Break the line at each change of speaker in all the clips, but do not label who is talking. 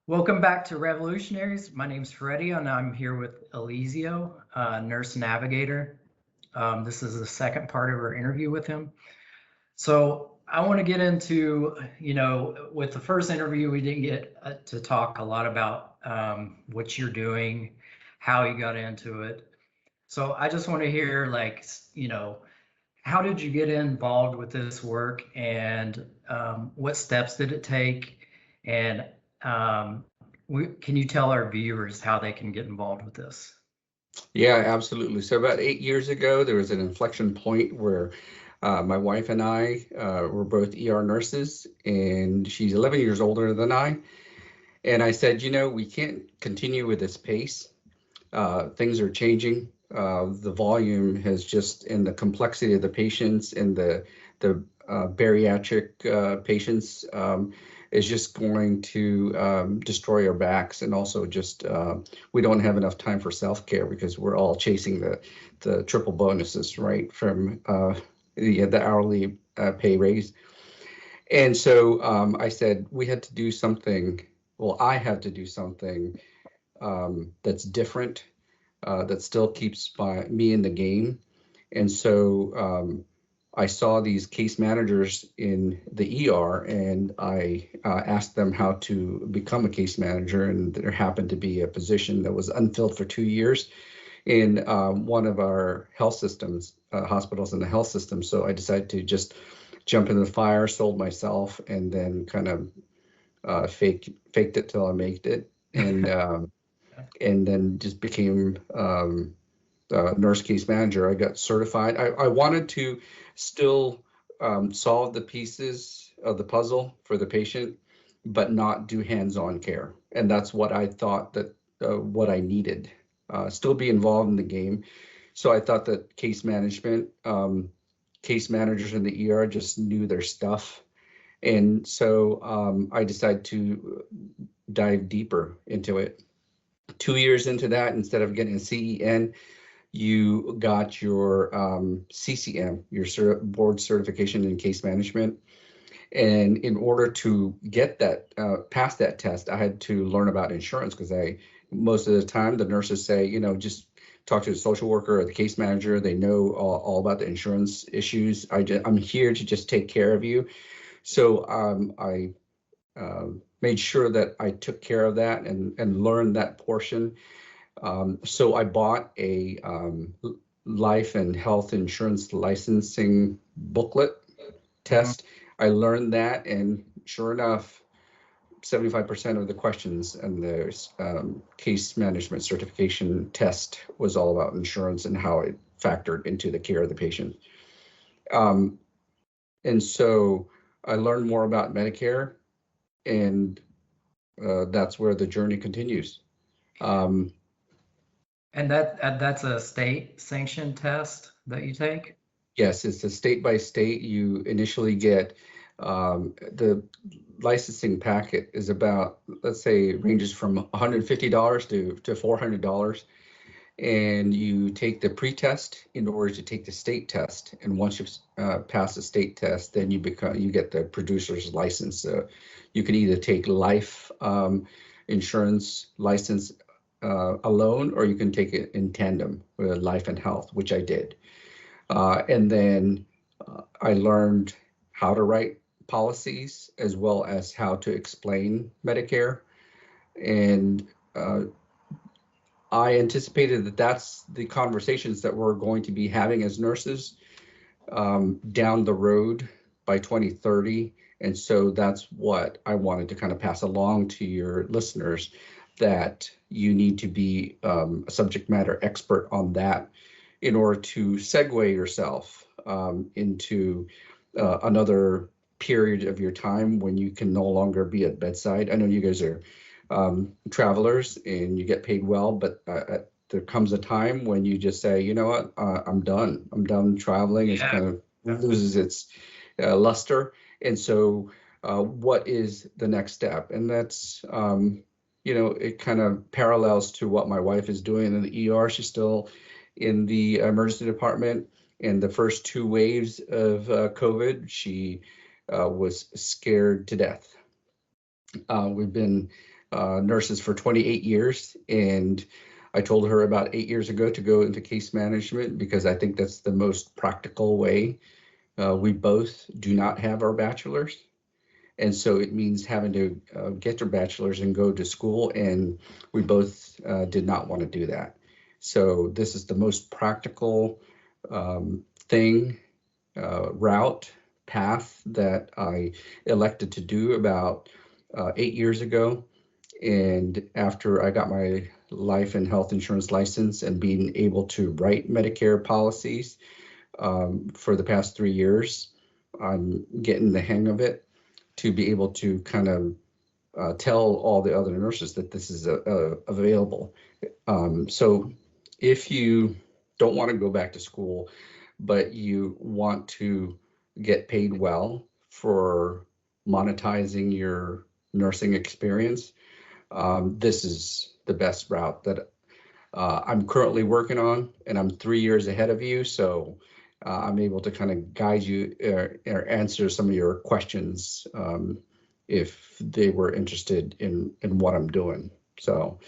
Welcome back to Revolutionaries. My name's Freddy, and I'm here with Eliseo, nurse navigator. This is the second part of our interview with him. So I want to get into, with the first interview, we didn't get to talk a lot about what you're doing, how you got into it. So I just want to hear, how did you get involved with this work, and what steps did it take? And can you tell our viewers how they can get involved with this?
Yeah, absolutely. So about 8 years ago, there was an inflection point where my wife and I were both ER nurses, and she's 11 years older than I. And I said, we can't continue with this pace. Things are changing. The volume has just, and the complexity of the patients and the bariatric patients is just going to destroy our backs. And also just, we don't have enough time for self-care because we're all chasing the triple bonuses, right, from the hourly pay raise. And so I said we had to do something. Well, I had to do something that's different, that still keeps me in the game. And so I saw these case managers in the ER, and I asked them how to become a case manager, and there happened to be a position that was unfilled for 2 years in one of our health systems, hospitals in the health system. So I decided to just jump in the fire, sold myself, and then kind of faked it till I made it, and and then just became nurse case manager. I got certified. I wanted to still solve the pieces of the puzzle for the patient, but not do hands-on care. And that's what I thought that what I needed. Still be involved in the game. So I thought that case management, case managers in the ER just knew their stuff. And so I decided to dive deeper into it. 2 years into that, instead of getting a CEN, you got your CCM, your board certification in case management. And in order to get that, pass that test, I had to learn about insurance, because most of the time the nurses say, just talk to the social worker or the case manager. They know all about the insurance issues. I'm here to just take care of you. So I made sure that I took care of that and learned that portion. So I bought a life and health insurance licensing booklet test. I learned that, and sure enough, 75% of the questions and the case management certification test was all about insurance and how it factored into the care of the patient. And so I learned more about Medicare, and that's where the journey continues.
And that's a state sanctioned test that you take?
Yes, it's a state by state. You initially get the licensing packet is about, let's say, ranges from $150 to $400. And you take the pre-test in order to take the state test. And once you pass the state test, then you get the producer's license. You can either take life insurance license alone, or you can take it in tandem with life and health, which I did. And then I learned how to write policies as well as how to explain Medicare. And I anticipated that that's the conversations that we're going to be having as nurses down the road by 2030. And so that's what I wanted to kind of pass along to your listeners, that you need to be a subject matter expert on that in order to segue yourself into another period of your time when you can no longer be at bedside. I know you guys are travelers and you get paid well, but there comes a time when you just say, you know what, I'm done. I'm done traveling. It kind of loses its luster. And so what is the next step? And that's, it kind of parallels to what my wife is doing in the ER. She's still in the emergency department. In the first 2 waves of COVID, she was scared to death. We've been nurses for 28 years, and I told her about 8 years ago to go into case management because I think that's the most practical way. We both do not have our bachelor's, and so it means having to get their bachelor's and go to school, and we both did not want to do that. So this is the most practical route, path that I elected to do about 8 years ago. And after I got my life and health insurance license and being able to write Medicare policies for the past 3 years, I'm getting the hang of it to be able to kind of tell all the other nurses that this is available. So if you don't want to go back to school, but you want to get paid well for monetizing your nursing experience, this is the best route that I'm currently working on, and I'm 3 years ahead of you. So I'm able to kind of guide you or answer some of your questions if they were interested in what I'm doing. So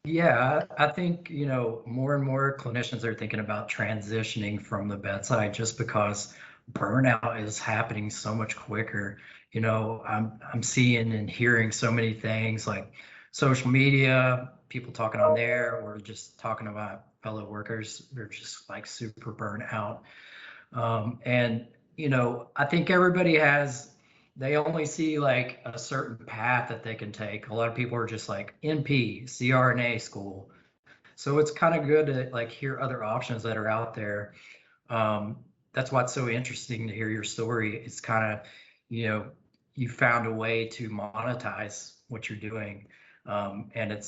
Yeah, I think, more and more clinicians are thinking about transitioning from the bedside just because burnout is happening so much quicker. I'm seeing and hearing so many things like social media, people talking on there, or just talking about fellow workers. They're just like super burnt out. And, I think everybody they only see like a certain path that they can take. A lot of people are just like NP, CRNA school. So it's kind of good to like hear other options that are out there. That's why it's so interesting to hear your story. It's kind of, you found a way to monetize what you're doing. And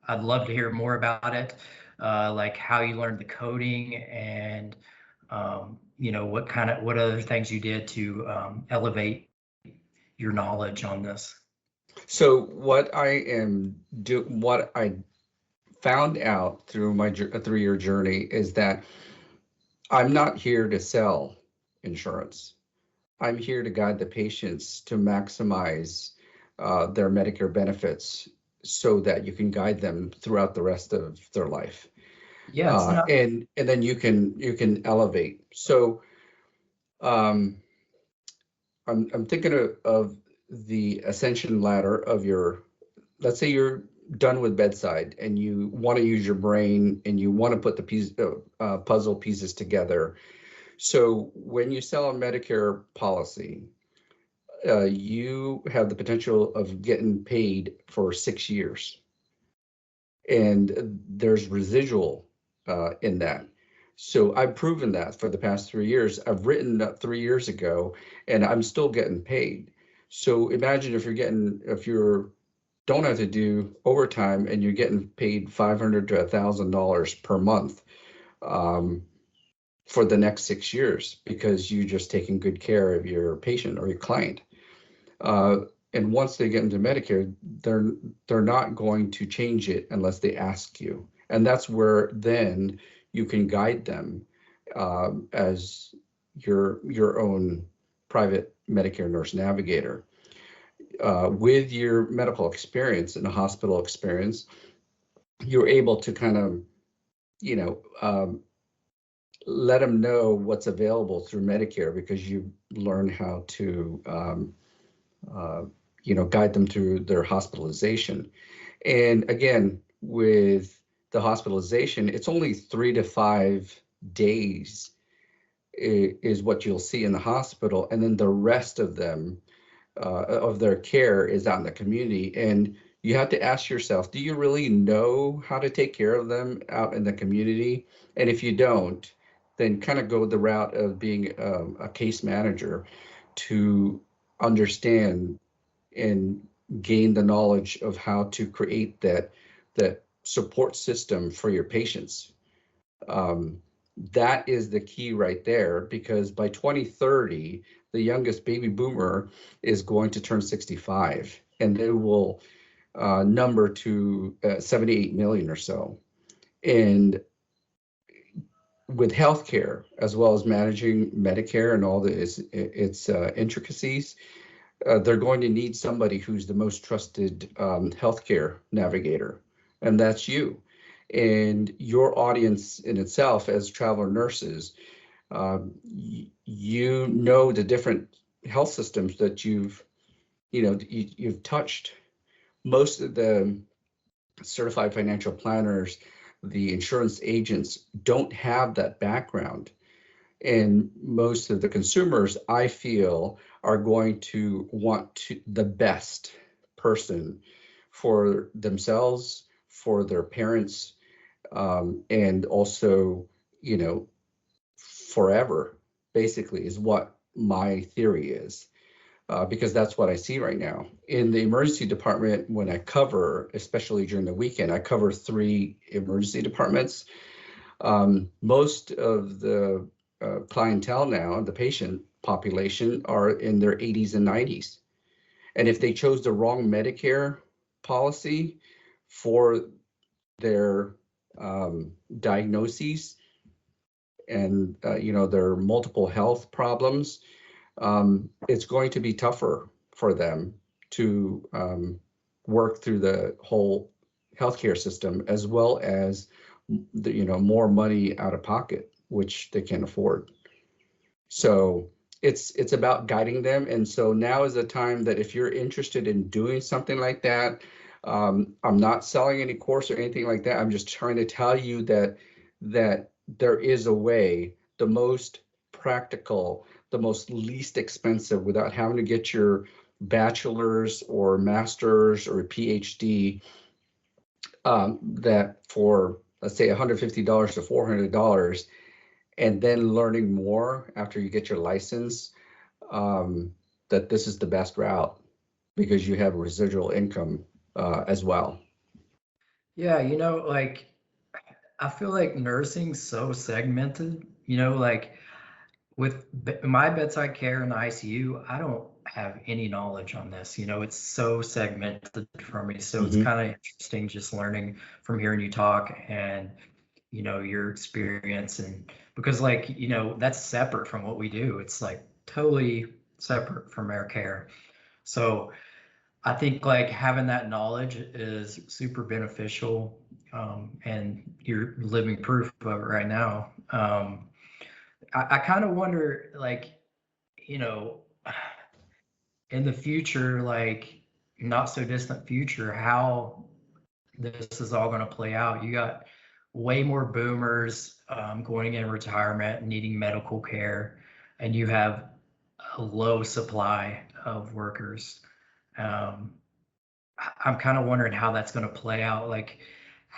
I'd love to hear more about it, like how you learned the coding and, what other things you did to elevate your knowledge on this.
so what I found out through my 3-year journey is that I'm not here to sell insurance. I'm here to guide the patients to maximize their Medicare benefits so that you can guide them throughout the rest of their life.
Yeah, it's not.
And then you can elevate. So um, I'm thinking of the ascension ladder of let's say you're done with bedside and you want to use your brain and you want to put the puzzle pieces together. So when you sell a Medicare policy, you have the potential of getting paid for 6 years, and there's residual in that. So I've proven that for the past 3 years. I've written that 3 years ago, and I'm still getting paid. So imagine if you don't have to do overtime and you're getting paid $500 to $1,000 per month for the next 6 years because you just taking good care of your patient or your client. And once they get into Medicare, they're not going to change it unless they ask you. And that's where then you can guide them as your own private Medicare nurse navigator. With your medical experience and a hospital experience, you're able to kind of, let them know what's available through Medicare because you learn how to guide them through their hospitalization. And again, with the hospitalization, it's only 3 to 5 days is what you'll see in the hospital. And then the rest of them, of their care is out in the community. And you have to ask yourself, do you really know how to take care of them out in the community? And if you don't, then kind of go the route of being a case manager to understand and gain the knowledge of how to create that support system for your patients. That is the key right there, because by 2030, the youngest baby boomer is going to turn 65, and they will number to 78 million or so. And with healthcare, as well as managing Medicare and all its intricacies, they're going to need somebody who's the most trusted healthcare navigator, and that's you. And your audience in itself as traveler nurses, you know the different health systems that you've touched. Most of the certified financial planners, the insurance agents don't have that background. And most of the consumers, I feel, are going to want the best person for themselves, for their parents, and also, forever, basically, is what my theory is. Because that's what I see right now. In the emergency department, when I cover, especially during the weekend, I cover 3 emergency departments. Most of the clientele now, the patient population, are in their 80s and 90s. And if they chose the wrong Medicare policy for their diagnoses and their multiple health problems, it's going to be tougher for them to work through the whole healthcare system, as well as more money out of pocket, which they can't afford. So it's about guiding them. And so now is the time that if you're interested in doing something like that, I'm not selling any course or anything like that. I'm just trying to tell you that there is a way, the most practical, the most least expensive, without having to get your bachelor's or master's or PhD, that for, let's say, $150 to $400, and then learning more after you get your license, that this is the best route because you have residual income as well.
Yeah, like I feel like nursing's so segmented, like with my bedside care in the ICU, I don't have any knowledge on this. It's so segmented for me. So it's
Mm-hmm.
kind of interesting just learning from hearing you talk and, your experience. And because, like, that's separate from what we do. It's like totally separate from our care. So I think like having that knowledge is super beneficial. And you're living proof of it right now. I kind of wonder, like, you know, in the future, like not so distant future, how this is all going to play out. You got way more boomers going in retirement, needing medical care, and you have a low supply of workers. Um, I'm kind of wondering how that's going to play out. Like,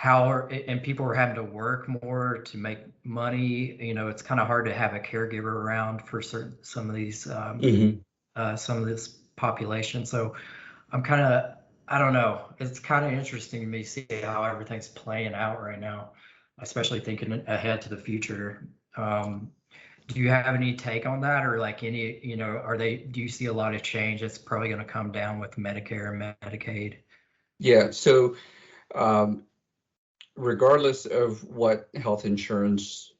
and people are having to work more to make money. It's kind of hard to have a caregiver around for some of these
Mm-hmm.
some of this population. So I don't know. It's kind of interesting to me to see how everything's playing out right now, especially thinking ahead to the future. Do you have any take on that, or like any, do you see a lot of change that's probably going to come down with Medicare and Medicaid?
Yeah. So regardless of what health insurance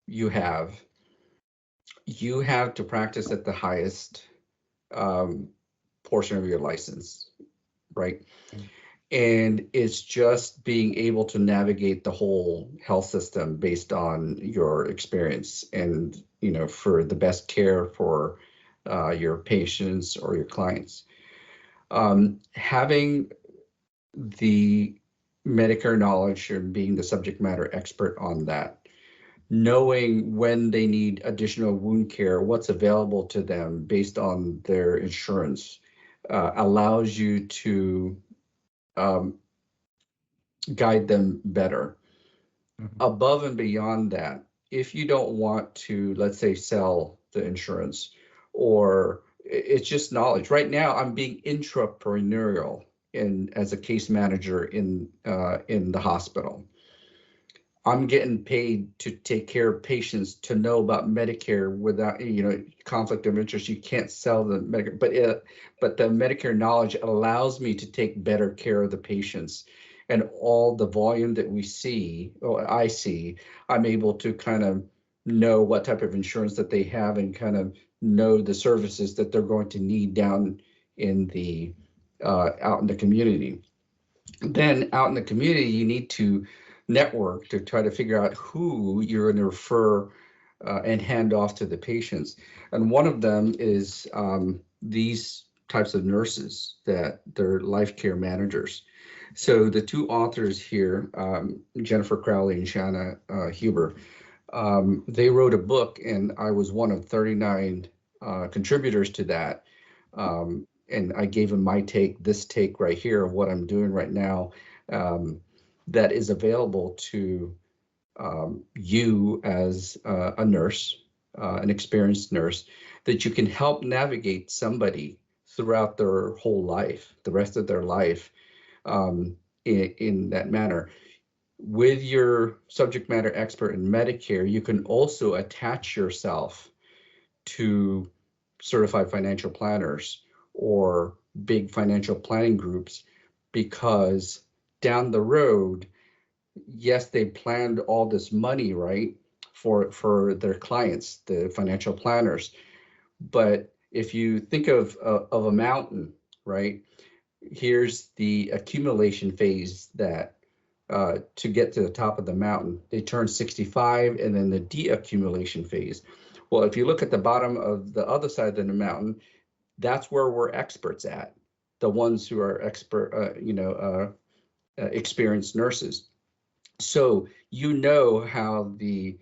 you have to practice at the highest portion of your license, right? And it's just being able to navigate the whole health system based on your experience and, for the best care for your patients or your clients. Having the Medicare knowledge and being the subject matter expert on that, knowing when they need additional wound care, what's available to them based on their insurance, allows you to guide them better.
Mhm.
Above and beyond that, if you don't want to, let's say, sell the insurance, or it's just knowledge. Right now, I'm being intrapreneurial as a case manager in the hospital. I'm getting paid to take care of patients, to know about Medicare without, conflict of interest. You can't sell the Medicare, but the Medicare knowledge allows me to take better care of the patients. And all the volume that we see, or I see, I'm able to kind of know what type of insurance that they have and kind of know the services that they're going to need down in the out in the community. Then out in the community, you need to network to try to figure out who you're going to refer and hand off to the patients. And one of them is these types of nurses that they're life care managers. So the two authors here, Jennifer Crowley and Shanna Huber, they wrote a book, and I was one of 39 contributors to that. And I gave them my take, this take right here of what I'm doing right now, that is available to you as a nurse, an experienced nurse, that you can help navigate somebody throughout their whole life, the rest of their life, in that manner. With your subject matter expert in Medicare, you can also attach yourself to certified financial planners or big financial planning groups, because down the road, yes, they planned all this money, right, for their clients, the financial planners. But if you think of a mountain, right, here's the accumulation phase that to get to the top of the mountain, they turn 65, and then the deaccumulation phase. Well, if you look at the bottom of the other side of the mountain, that's where we're experts at, the ones who are experienced nurses. So you know how the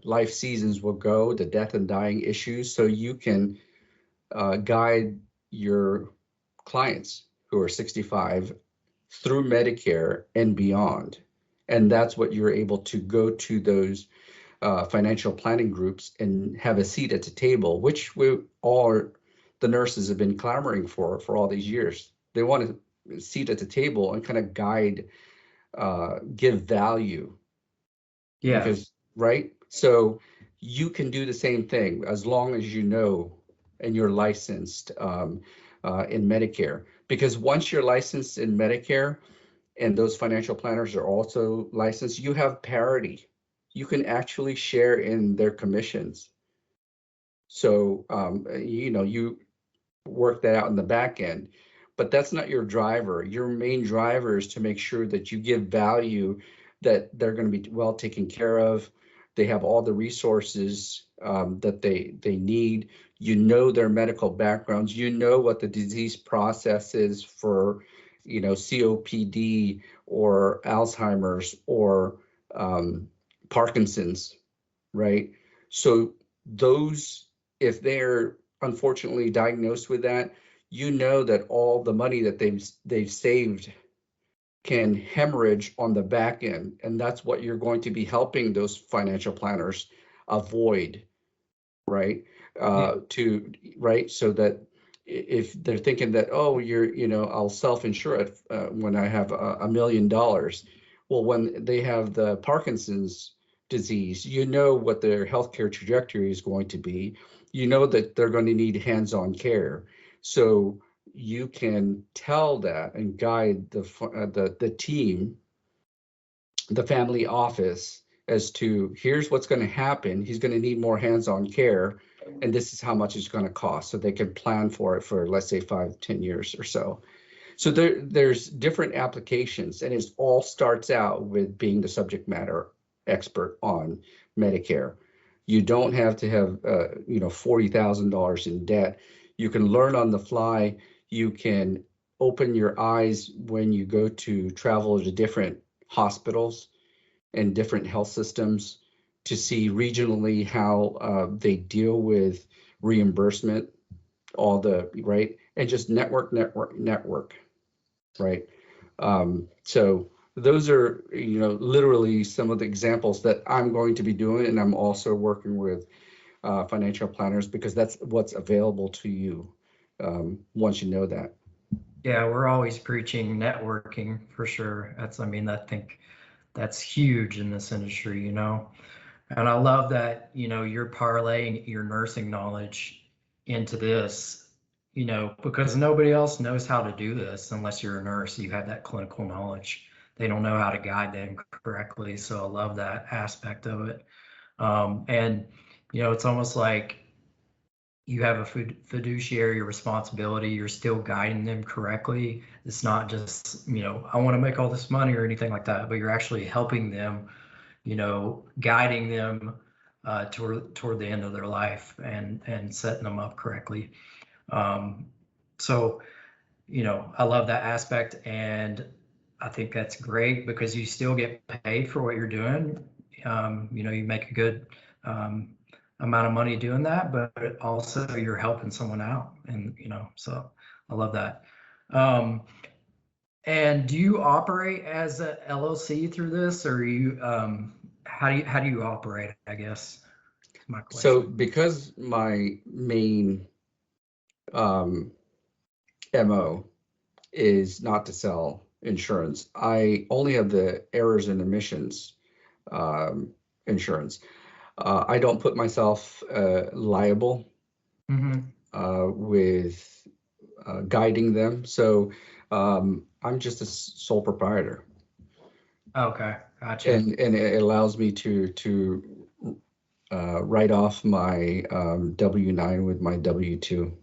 life seasons will go, the death and dying issues, so you can guide your clients who are 65 through Medicare and beyond. And that's what you're able to go to those financial planning groups and have a seat at the table, which the nurses have been clamoring for all these years. They want a seat at the table and kind of guide, give value.
Yeah.
Because, right? So you can do the same thing as long as you know and you're licensed in Medicare. Because once you're licensed in Medicare, and those financial planners are also licensed, you have parity. You can actually share in their commissions. So, you work that out in the back end, but that's not your driver. Your main driver is to make sure that you give value, that they're going to be well taken care of. They have all the resources that they need. You know their medical backgrounds. You know what the disease process is for, COPD or Alzheimer's or Parkinson's, right? So those, if they're unfortunately diagnosed with that, you know that all the money that they've saved can hemorrhage on the back end, and that's what you're going to be helping those financial planners avoid, right? So that if they're thinking that, oh, I'll self-insure it when I have $1 million. Well, when they have the Parkinson's disease, you know what their healthcare trajectory is going to be. You know that they're going to need hands-on care. So you can tell that and guide the team, the family office, as to here's what's going to happen. He's going to need more hands-on care, and this is how much it's going to cost, so they can plan for it for, let's say, 5-10 years or so. So there's different applications, and it all starts out with being the subject matter expert on Medicare. You don't have to have $40,000 in debt. You can learn on the fly. You can open your eyes when you go to travel to different hospitals and different health systems to see regionally how they deal with reimbursement, right? And just network, right? So those are, literally some of the examples that I'm going to be doing, and I'm also working with financial planners, because that's what's available to you once you know that.
Yeah, we're always preaching networking for sure. I think that's huge in this industry, And I love that, you're parlaying your nursing knowledge into this, because nobody else knows how to do this unless you're a nurse. You have that clinical knowledge. They don't know how to guide them correctly. So I love that aspect of it. And, it's almost like you have a fiduciary responsibility. You're still guiding them correctly. It's not just, I want to make all this money or anything like that, but you're actually helping them, guiding them toward the end of their life and setting them up correctly. So, I love that aspect, and I think that's great because you still get paid for what you're doing. You make a good amount of money doing that, but also you're helping someone out, and so I love that. And do you operate as a LLC through this, or how do you operate? I guess is my
So
question.
because my main MO is not to sell insurance, I only have the errors and omissions insurance. I don't put myself liable with guiding them. So I'm just a sole proprietor.
Okay, gotcha.
And it allows me to write off my W-9 with my W-2.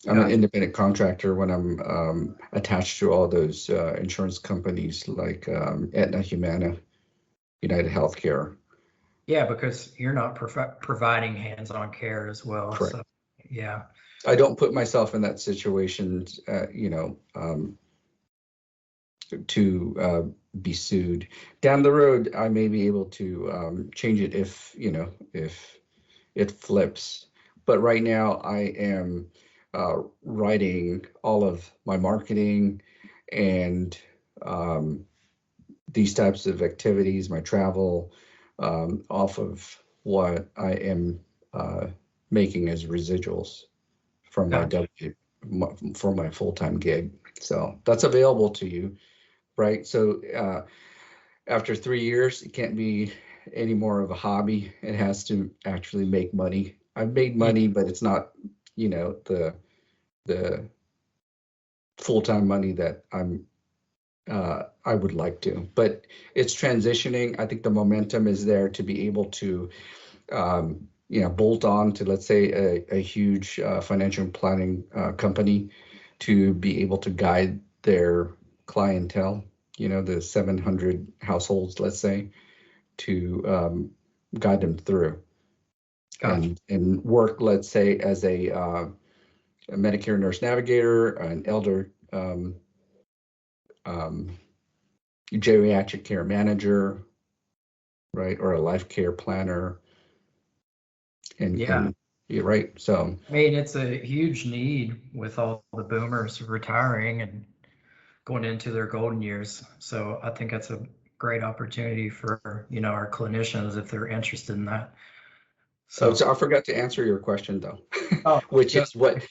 I'm an
Gotcha.
independent contractor when I'm attached to all those insurance companies like Aetna, Humana, United Healthcare.
Yeah, because you're not providing hands-on care as well.
Correct.
So, yeah.
I don't put myself in that situation, to be sued. Down the road, I may be able to change it if it flips. But right now, I am writing all of my marketing and these types of activities, my travel, off of what I am making as residuals from my
Gotcha.
for my full-time gig. So that's available to you, right? So after 3 years, it can't be any more of a hobby. It has to actually make money. I've made
Yeah.
money, but it's not, the full-time money that I would like to. But it's transitioning. I think the momentum is there to be able to, bolt on to, let's say, a huge financial planning company to be able to guide their clientele, the 700 households, let's say, to guide them through
Gotcha.
and work, let's say, as a Medicare nurse navigator, an elder geriatric care manager, right, or a life care planner,
Yeah.
and you're right. So
I mean, it's a huge need with all the boomers retiring and going into their golden years. So I think that's a great opportunity for, our clinicians if they're interested in that.
oh,
So,
so I forgot to answer your question though,
oh,
which
yeah.
is what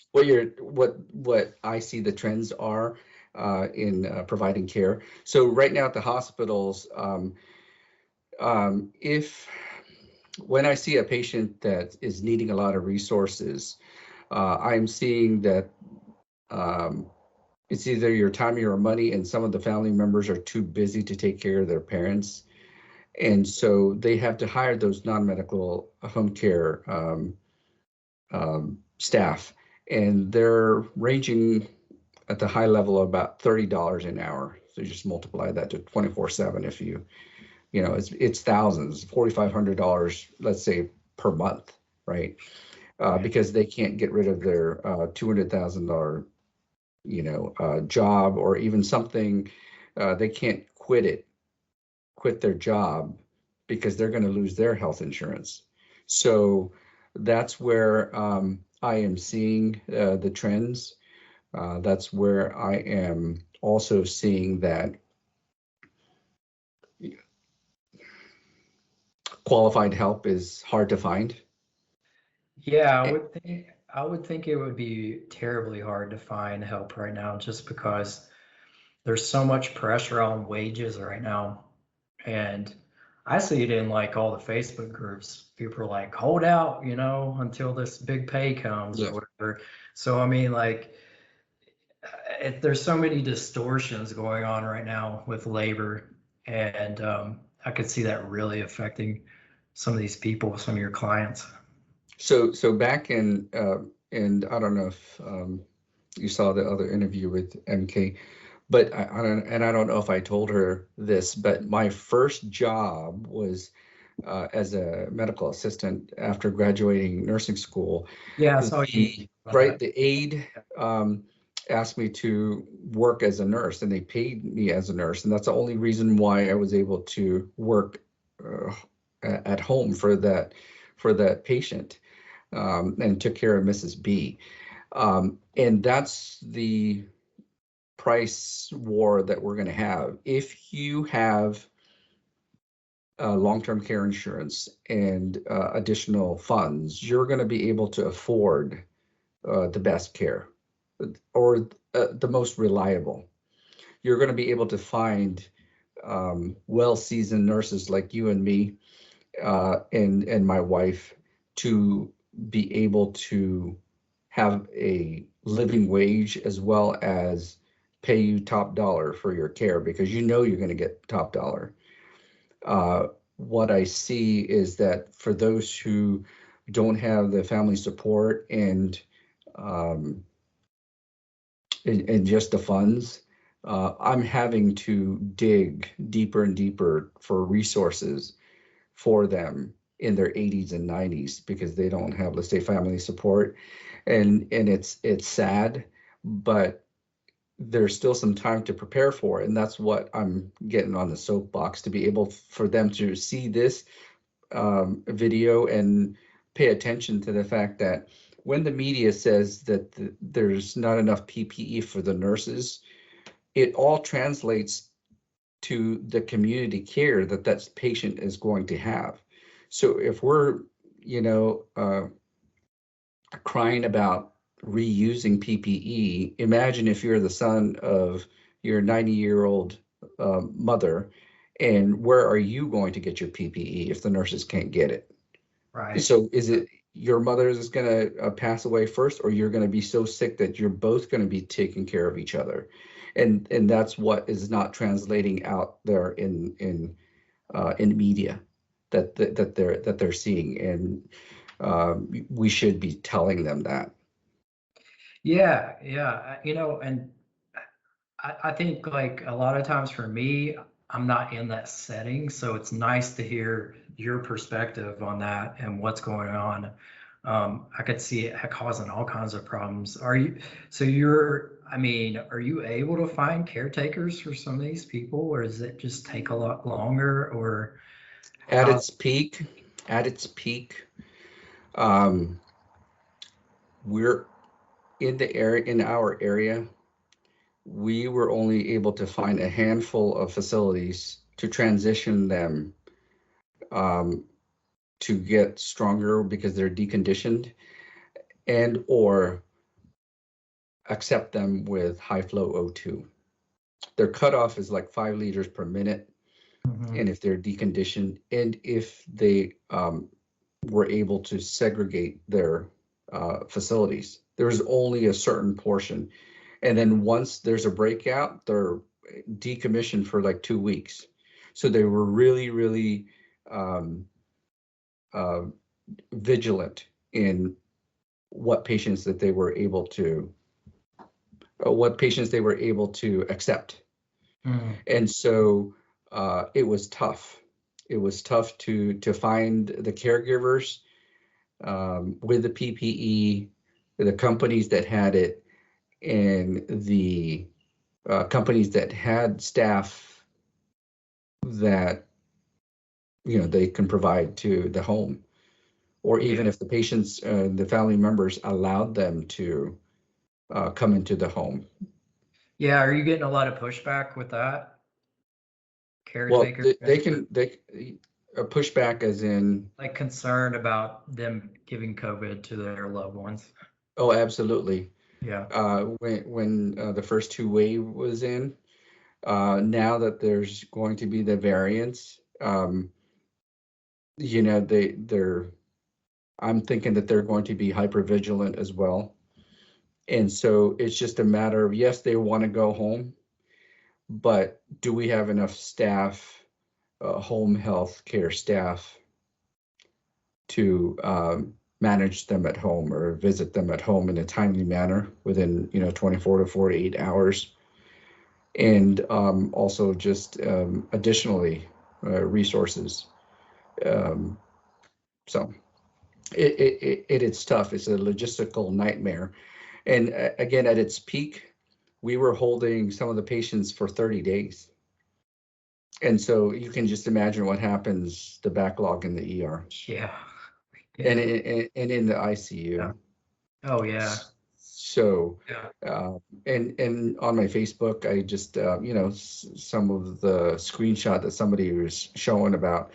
I see the trends are in providing care. So right now at the hospitals, if when I see a patient that is needing a lot of resources, I'm seeing that it's either your time or your money, and some of the family members are too busy to take care of their parents. And so they have to hire those non-medical home care staff, and they're ranging at the high level of about $30 an hour. So you just multiply that to 24/7. If it's thousands, $4,500, let's say, per month, right? Because they can't get rid of their $200,000 job, or even something, they can't quit their job because they're going to lose their health insurance. So that's where I am seeing the trends. That's where I am also seeing that qualified help is hard to find.
Yeah, I would think it would be terribly hard to find help right now just because there's so much pressure on wages right now. And I see it in like all the Facebook groups. People are like, hold out, until this big pay comes or
Yeah.
whatever. So I mean, like, there's so many distortions going on right now with labor, and I could see that really affecting some of these people, some of your clients.
So back in, and I don't know if you saw the other interview with MK, but I don't know if I told her this, but my first job was as a medical assistant after graduating nursing school.
Yeah, I saw you about that.
The aide asked me to work as a nurse, and they paid me as a nurse, and that's the only reason why I was able to work uh, at home for that patient, and took care of Mrs. B. And that's the price war that we're going to have. If you have long-term care insurance and additional funds, you're going to be able to afford the best care, or the most reliable. You're going to be able to find well-seasoned nurses like you and me, and my wife, to be able to have a living wage as well as pay you top dollar for your care, because you know you're going to get top dollar. What I see is that for those who don't have the family support um, and just the funds, I'm having to dig deeper and deeper for resources for them in their 80s and 90s, because they don't have, let's say, family support, and it's sad, but there's still some time to prepare for it, and that's what I'm getting on the soapbox, to be able for them to see this video and pay attention to the fact that when the media says that there's not enough PPE for the nurses, it all translates to the community care that patient is going to have. So if we're, you know, crying about reusing PPE, imagine if you're the son of your 90-year-old mother, and where are you going to get your PPE if the nurses can't get it?
Right.
So is it your mother is going to pass away first, or you're going to be so sick that you're both going to be taking care of each other? And that's what is not translating out there in media that they're seeing, and we should be telling them that.
Yeah, yeah. And I think like a lot of times for me, I'm not in that setting, so it's nice to hear your perspective on that and what's going on. I could see it causing all kinds of problems. Are you able to find caretakers for some of these people, or does it just take a lot longer, or
At
how?
its peak, at its peak, um, we're in our area, we were only able to find a handful of facilities to transition them um, to get stronger because they're deconditioned, and or accept them with high flow O2. Their cutoff is like 5 liters per minute,
Mhm.
and if they're deconditioned, and if they were able to segregate their facilities, there's only a certain portion. And then once there's a breakout, they're decommissioned for like 2 weeks. So they were really, really um, uh, vigilant in what patients that they were able to, what patients they were able to accept.
Mm.
And so it was tough. It was tough to find the caregivers with the PPE, the companies that had it, and the companies that had staff that they can provide to the home, or
Yeah.
even if the patients, the family members allowed them to come into the home.
Yeah, are you getting a lot of pushback with that?
Well,
Caretaker
they push back as in,
like concerned about them giving COVID to their loved ones.
oh, absolutely.
Yeah.
When the first two wave was in, now that there's going to be the variants, they're I'm thinking that they're going to be hyper vigilant as well. And so it's just a matter of, yes, they want to go home, but do we have enough staff, home health care staff, to manage them at home or visit them at home in a timely manner within 24 to 48 hours. And also just additionally resources. So it's tough. It's a logistical nightmare. And again, at its peak, we were holding some of the patients for 30 days. And so you can just imagine what happens, the backlog in the ER.
Yeah.
And,
Yeah.
and in the ICU.
Yeah. Oh yeah.
So,
Yeah.
and on my Facebook, I just, some of the screenshot that somebody was showing about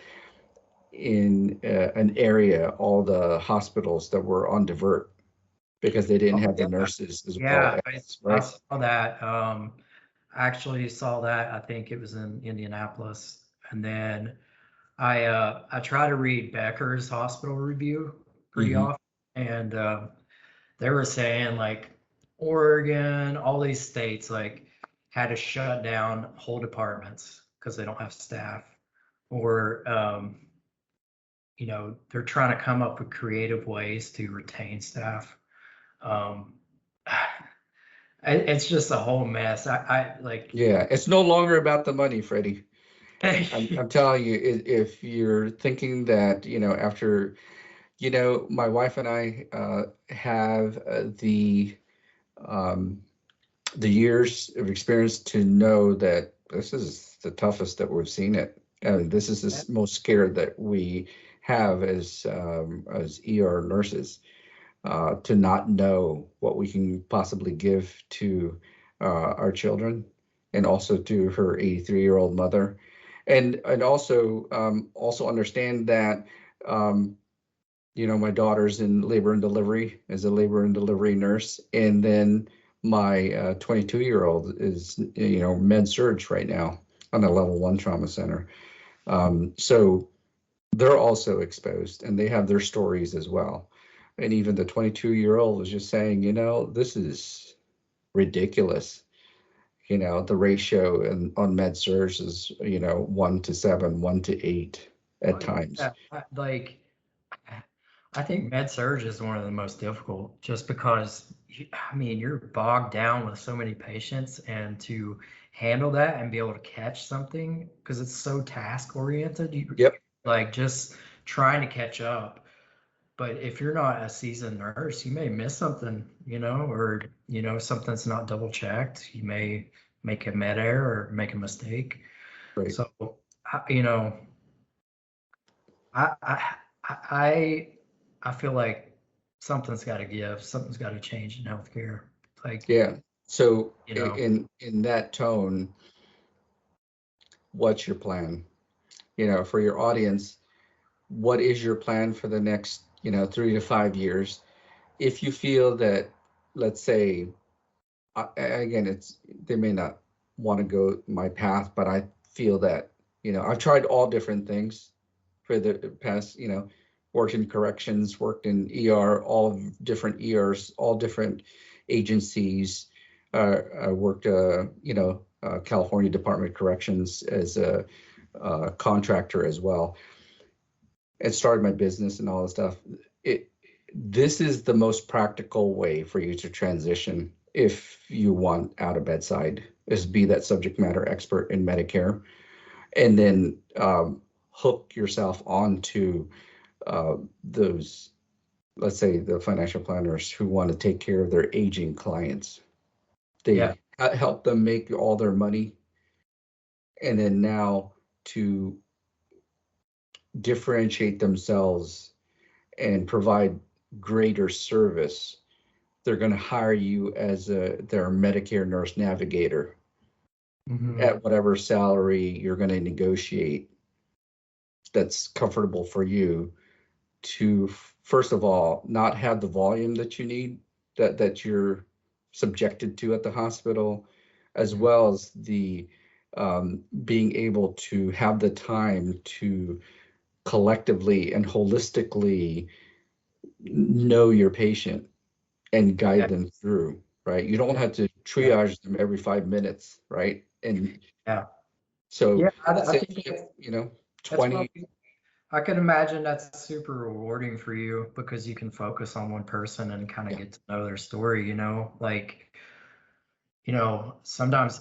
in an area, all the hospitals that were on divert because they didn't
Oh,
have the
yeah.
nurses as well
Yeah.
as,
I
right?
saw that. I actually saw that. I think it was in Indianapolis. And then I try to read Becker's hospital review pretty
Hmm.
often. And they were saying like Oregon, all these states like had to shut down whole departments because they don't have staff, or they're trying to come up with creative ways to retain staff. Um, it's just a whole mess. I like.
Yeah, it's no longer about the money, Freddie. I'm telling you, if you're thinking that, after, my wife and I have um, the years of experience to know that this is the toughest that we've seen it. And this is the most scared that we have as ER nurses, to not know what we can possibly give to our children and also to her 83-year-old mother. And also understand that my daughter's in labor and delivery as a labor and delivery nurse, and then my 22-year-old is med surge right now on a level 1 trauma center. So they're also exposed and they have their stories as well. And even the 22-year-old was just saying, this is ridiculous. The ratio on med surge is 1 to 7, 1 to 8 at times.
Yeah, like I think med surge is one of the most difficult just because I mean you're bogged down with so many patients, and to handle that and be able to catch something because it's so task oriented, you
Yep.
like just trying to catch up. But if you're not a seasoned nurse, you may miss something, or something's not double checked. You may make a med error or make a mistake.
Right.
So, you know, I I I I feel like something's got to give. Something's got to change in healthcare. Like,
Yeah. So
you know,
in that tone, what's your plan? For your audience, what is your plan for the next, 3 to 5 years? If you feel that, let's say, again, they may not want to go my path, but I feel that, I've tried all different things for the past, worked in corrections, worked in ER, all different ERs, all different agencies. I worked, California Department of Corrections as a contractor as well, and started my business and all this stuff. This is the most practical way for you to transition if you want out of bedside, is be that subject matter expert in Medicare, and then hook yourself onto those, let's say, the financial planners who want to take care of their aging clients.
yeah,
They help them make all their money, and then now to differentiate themselves and provide greater service, they're going to hire you as their Medicare nurse navigator
hmm
at whatever salary you're going to negotiate that's comfortable for you, to first of all not have the volume that you need, that you're subjected to at the hospital, as well as the being able to have the time to collectively and holistically know your patient and
yeah,
guide them through, right? You don't
yeah,
have to
yeah,
triage them every 5 minutes, right? And
yeah.
so
Yeah,
let's
I
say
think
you have,
that's
20.
probably. I can imagine that's super rewarding for you because you can focus on one person and kind of
Yeah.
get to know their story, like, sometimes,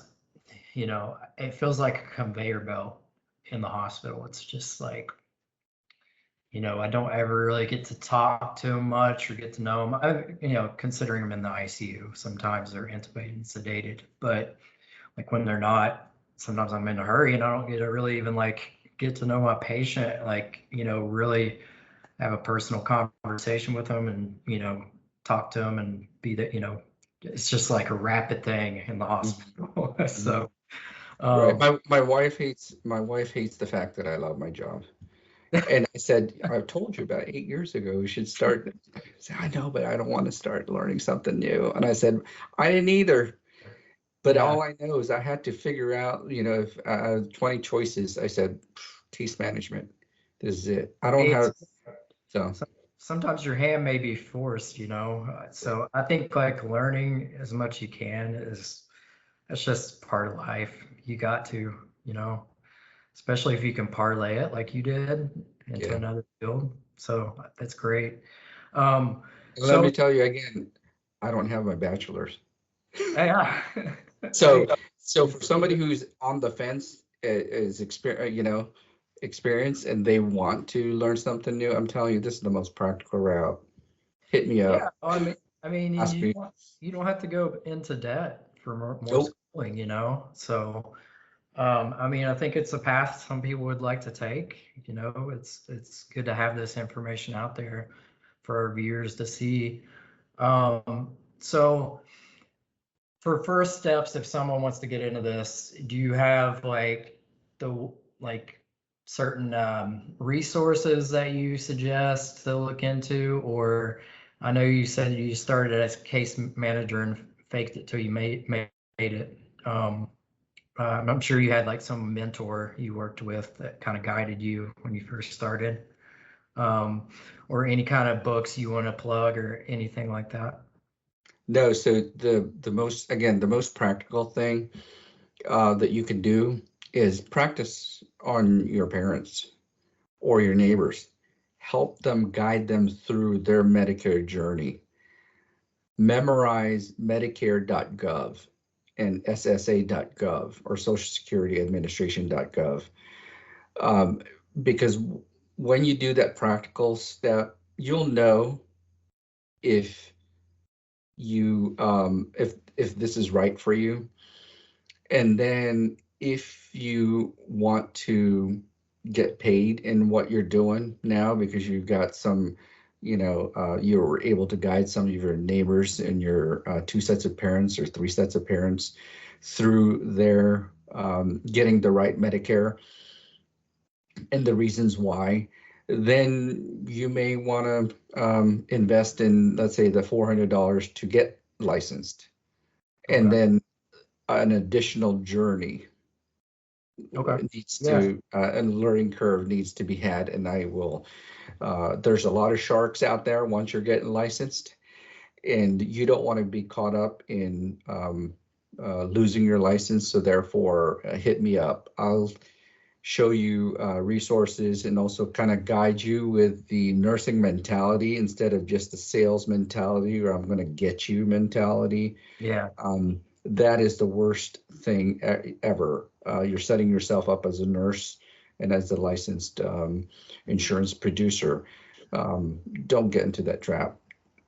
it feels like a conveyor belt in the hospital. It's just like, I don't ever really get to talk to them much or get to know them. Considering them in the ICU, sometimes they're intubated and sedated, but like when they're not, sometimes I'm in a hurry and I don't get to really even like get to know my patient, like, really have a personal conversation with them and, talk to them and be that, it's just like a rapid thing in the
Mhm.
hospital.
Mhm.
So,
Right.
um,
My wife hates the fact that I love my job. And I said, I told you about 8 years ago, we should start. I said, I know, but I don't want to start learning something new. And I said, I didn't either. But
yeah,
all I know is I had to figure out, if 20 choices, I said, case management. This is it. I don't have,
it's
so
sometimes your hand may be forced, so I think like learning as much you can is, that's just part of life. You got to, you know, especially if you can parlay it like you did into
yeah.
another field. So that's great. Um,
And let
so
me tell you again, I don't have my bachelor's.
yeah, hey,
So for somebody who's on the fence, is experience, experience, and they want to learn something new, I'm telling you, this is the most practical route. Hit me
yeah.
up,
I mean,
ask me.
you don't have to go into debt for more
Nope.
schooling, So, I mean, I think it's a path some people would like to take. It's good to have this information out there for our viewers to see. So for first steps, if someone wants to get into this, do you have like the like certain resources that you suggest to look into? Or I know you said you started as case manager and faked it till you made it. I'm sure you had like some mentor you worked with that kind of guided you when you first started, um, or any kind of books you want to plug or anything like that.
No, so the most practical thing that you can do is practice on your parents or your neighbors. Help them guide them through their Medicare journey. Memorize Medicare.gov and SSA.gov or Social Security Administration.gov. Um, because when you do that practical step, you'll know if if this is right for you. And then if you want to get paid in what you're doing now because you've got some, you were able to guide some of your neighbors and your two sets of parents or three sets of parents through their getting the right Medicare and the reasons why, then you may want to invest in, let's say, the $400 to get licensed, and
Okay.
then an additional journey
Okay.
needs
Yeah.
to and learning curve needs to be had. And I will there's a lot of sharks out there once you're getting licensed, and you don't want to be caught up in losing your license. So therefore, hit me up. I'll show you resources and also kind of guide you with the nursing mentality instead of just the sales mentality or I'm going to get you mentality.
Yeah.
That is the worst thing ever. You're setting yourself up as a nurse and as a licensed insurance producer. Don't get into that trap.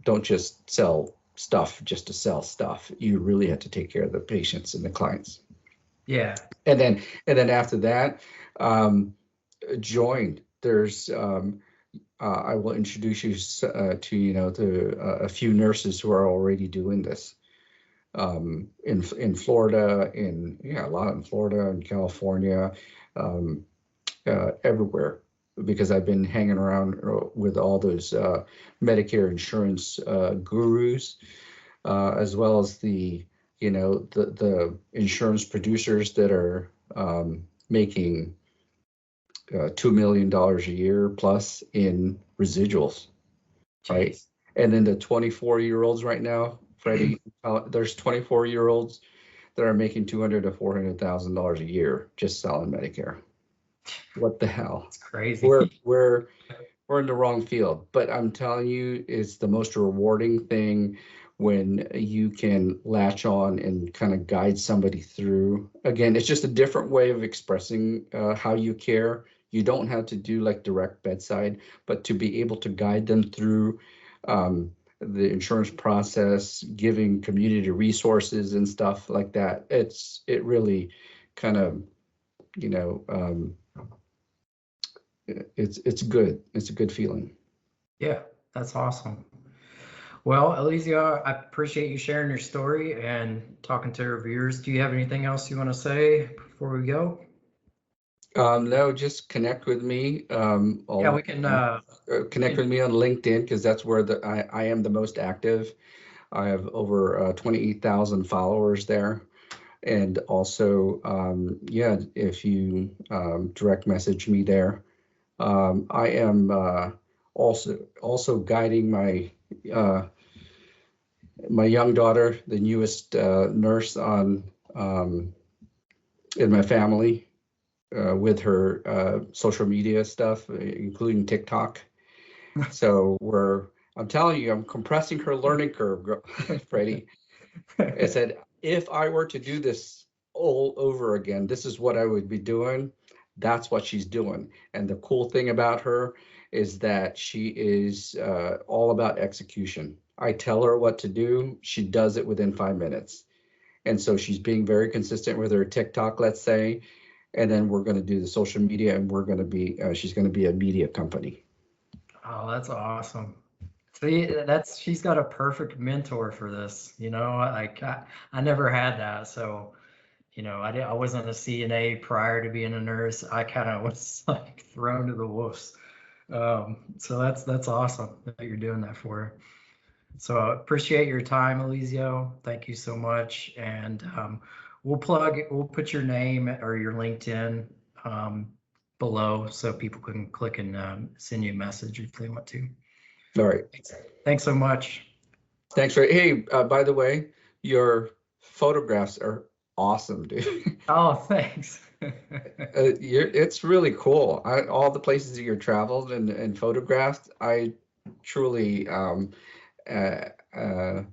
Don't just sell stuff just to sell stuff. You really have to take care of the patients and the clients.
Yeah.
And then after that, um, join. There's I will introduce you to a few nurses who are already doing this in Florida, a lot in Florida and California, um, everywhere, because I've been hanging around with all those Medicare insurance gurus, as well as the insurance producers that are making $2 million a year plus in residuals, right?
Jeez.
And then the 24-year-olds right now, Freddie, there's 24-year-olds that are making $200,000 to $400,000 a year just selling Medicare. What the hell?
It's crazy.
We're in the wrong field. But I'm telling you, it's the most rewarding thing when you can latch on and kind of guide somebody through. Again, it's just a different way of expressing how you care. You don't have to do like direct bedside, but to be able to guide them through the insurance process, giving community resources and stuff like that. It really kind of, you know, it's good. It's a good feeling.
Yeah, that's awesome. Well, Eliseo, I appreciate you sharing your story and talking to our viewers. Do you have anything else you want to say before we go?
No, just connect with me.
Yeah,
I'll
we can.
connect with me on LinkedIn because that's where I am the most active. I have over 28,000 followers there. And also, yeah, if you direct message me there. I am also guiding uh, my young daughter, the newest nurse on in my family, with her social media stuff, including TikTok. So I'm telling you, I'm compressing her learning curve, Freddie. I said, if I were to do this all over again, this is what I would be doing. That's what she's doing. And the cool thing about her is that she is all about execution. I tell her what to do, she does it within 5 minutes. And so she's being very consistent with her TikTok, let's say. And then we're going to do the social media, and she's going to be a media company.
Oh, that's awesome. See, she's got a perfect mentor for this. Like I never had that. So, I wasn't a CNA prior to being a nurse. I kind of was like thrown to the wolves. So that's awesome that you're doing that for her. So I appreciate your time, Eliseo. Thank you so much. And we'll put your name or your LinkedIn below so people can click and send you a message if they want to.
All right.
Thanks so much.
Thanks, Ray. Hey, by the way, your photographs are awesome, dude.
Oh, thanks.
It's really cool. All the places that you're traveled and photographed, I truly uh, uh,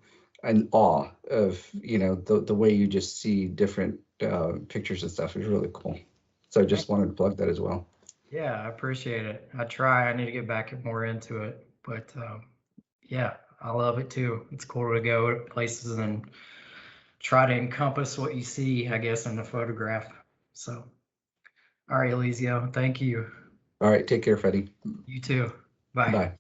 in awe of, the way you just see different pictures and stuff is really cool. So I just wanted to plug that as well.
Yeah, I appreciate it. I need to get back more into it, but yeah, I love it too. It's cool to go to places and try to encompass what you see, I guess, in the photograph. So, all right, Eliseo, thank you.
All right, take care, Freddie.
You too. Bye.
Bye.